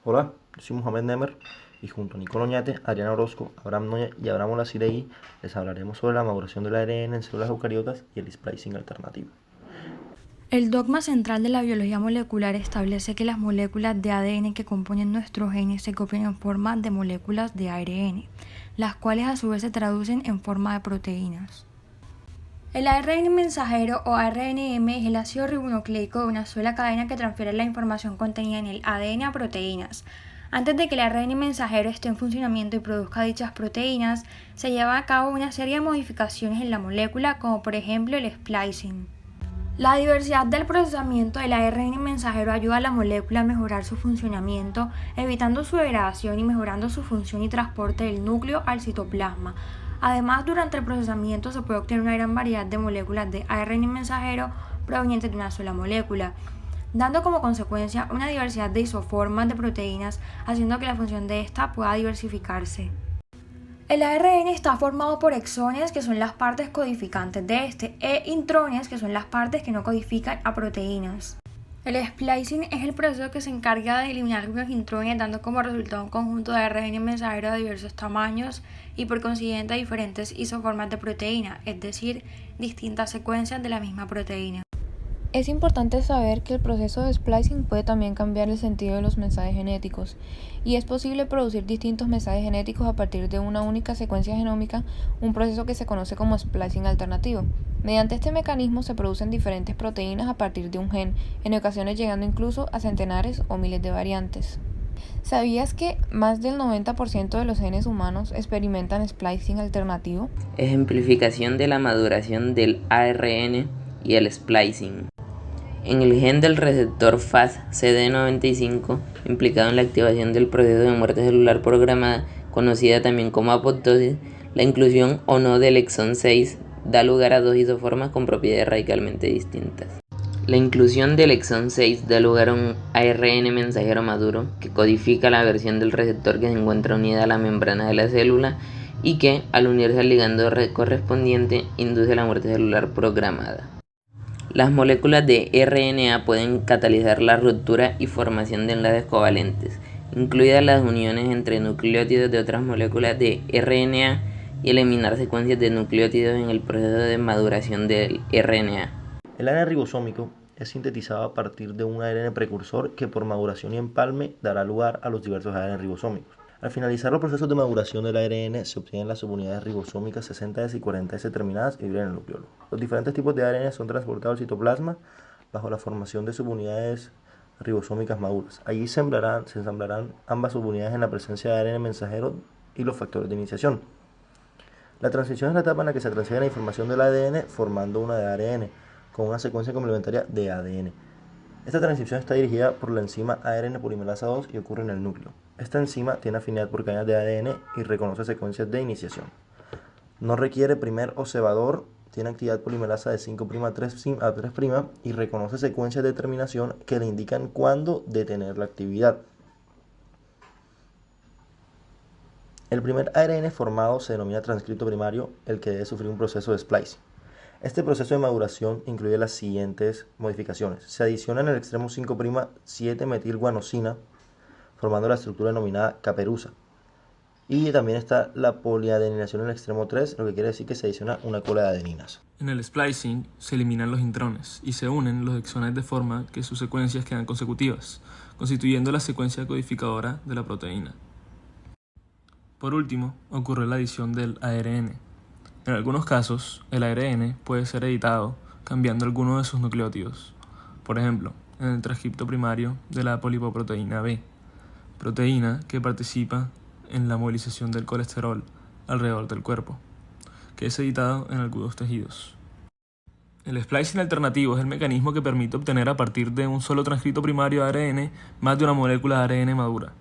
Hola, yo soy Mohamed Nemer y junto a Nicolò Oñate, Adriana Orozco, Abraham Noya y Abraham Olazirei les hablaremos sobre la maduración del ARN en células eucariotas y el splicing alternativo. El dogma central de la biología molecular establece que las moléculas de ADN que componen nuestros genes se copian en forma de moléculas de ARN, las cuales a su vez se traducen en forma de proteínas. El ARN mensajero o ARNM es el ácido ribonucleico de una sola cadena que transfiere la información contenida en el ADN a proteínas. Antes de que el ARN mensajero esté en funcionamiento y produzca dichas proteínas, se lleva a cabo una serie de modificaciones en la molécula, como por ejemplo el splicing. La diversidad del procesamiento del ARN mensajero ayuda a la molécula a mejorar su funcionamiento, evitando su degradación y mejorando su función y transporte del núcleo al citoplasma. Además, durante el procesamiento se puede obtener una gran variedad de moléculas de ARN mensajero provenientes de una sola molécula, dando como consecuencia una diversidad de isoformas de proteínas, haciendo que la función de esta pueda diversificarse. El ARN está formado por exones, que son las partes codificantes de este, e intrones, que son las partes que no codifican a proteínas. El splicing es el proceso que se encarga de eliminar algunos intrones, dando como resultado un conjunto de ARN mensajero de diversos tamaños y por consiguiente diferentes isoformas de proteína, es decir, distintas secuencias de la misma proteína. Es importante saber que el proceso de splicing puede también cambiar el sentido de los mensajes genéticos, y es posible producir distintos mensajes genéticos a partir de una única secuencia genómica, un proceso que se conoce como splicing alternativo. Mediante este mecanismo se producen diferentes proteínas a partir de un gen, en ocasiones llegando incluso a centenares o miles de variantes. ¿Sabías que más del 90% de los genes humanos experimentan splicing alternativo? Ejemplificación de la maduración del ARN y el splicing. En el gen del receptor FAS-CD95, implicado en la activación del proceso de muerte celular programada, conocida también como apoptosis, la inclusión o no del exón 6 da lugar a dos isoformas con propiedades radicalmente distintas. La inclusión del exón 6 da lugar a un ARN mensajero maduro que codifica la versión del receptor que se encuentra unida a la membrana de la célula y que, al unirse al ligando correspondiente, induce la muerte celular programada. Las moléculas de RNA pueden catalizar la ruptura y formación de enlaces covalentes, incluidas las uniones entre nucleótidos de otras moléculas de RNA y eliminar secuencias de nucleótidos en el proceso de maduración del RNA. El ARN ribosómico es sintetizado a partir de un ARN precursor que por maduración y empalme dará lugar a los diversos ARN ribosómicos. Al finalizar los procesos de maduración del ARN se obtienen las subunidades ribosómicas 60S y 40S terminadas y viven en el nucleolo. Los diferentes tipos de ARN son transportados al citoplasma bajo la formación de subunidades ribosómicas maduras. Allí se ensamblarán ambas subunidades en la presencia de ARN mensajero y los factores de iniciación. La transición es la etapa en la que se transfiere la información del ADN formando una de ARN con una secuencia complementaria de ADN. Esta transcripción está dirigida por la enzima ARN polimerasa 2 y ocurre en el núcleo. Esta ' tiene afinidad por cadenas de ADN y reconoce secuencias de iniciación. No requiere primer o cebador, tiene actividad polimerasa de 5' a 3' y reconoce secuencias de terminación que le indican cuándo detener la actividad. El primer ARN formado se denomina transcripto primario, el que debe sufrir un proceso de splicing. Este proceso de maduración incluye las siguientes modificaciones. Se adiciona en el extremo 5' 7-metilguanosina, formando la estructura denominada caperuza. Y también está la poliadeninación en el extremo 3, lo que quiere decir que se adiciona una cola de adeninas. En el splicing se eliminan los intrones y se unen los exones de forma que sus secuencias quedan consecutivas, constituyendo la secuencia codificadora de la proteína. Por último, ocurre la adición del ARN. En algunos casos, el ARN puede ser editado cambiando alguno de sus nucleótidos. Por ejemplo, en el transcripto primario de la polipoproteína B, proteína que participa en la movilización del colesterol alrededor del cuerpo, que es editado en algunos tejidos. El splicing alternativo es el mecanismo que permite obtener a partir de un solo transcripto primario de ARN más de una molécula de ARN madura.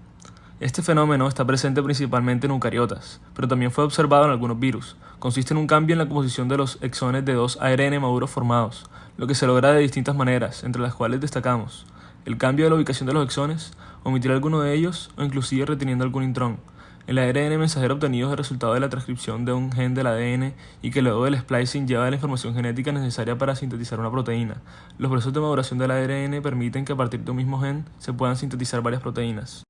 Este fenómeno está presente principalmente en eucariotas, pero también fue observado en algunos virus. Consiste en un cambio en la composición de los exones de dos ARN maduros formados, lo que se logra de distintas maneras, entre las cuales destacamos el cambio de la ubicación de los exones, omitir alguno de ellos o inclusive reteniendo algún intrón. El ARN mensajero obtenido es el resultado de la transcripción de un gen del ADN y que luego del splicing lleva la información genética necesaria para sintetizar una proteína. Los procesos de maduración del ARN permiten que a partir de un mismo gen se puedan sintetizar varias proteínas.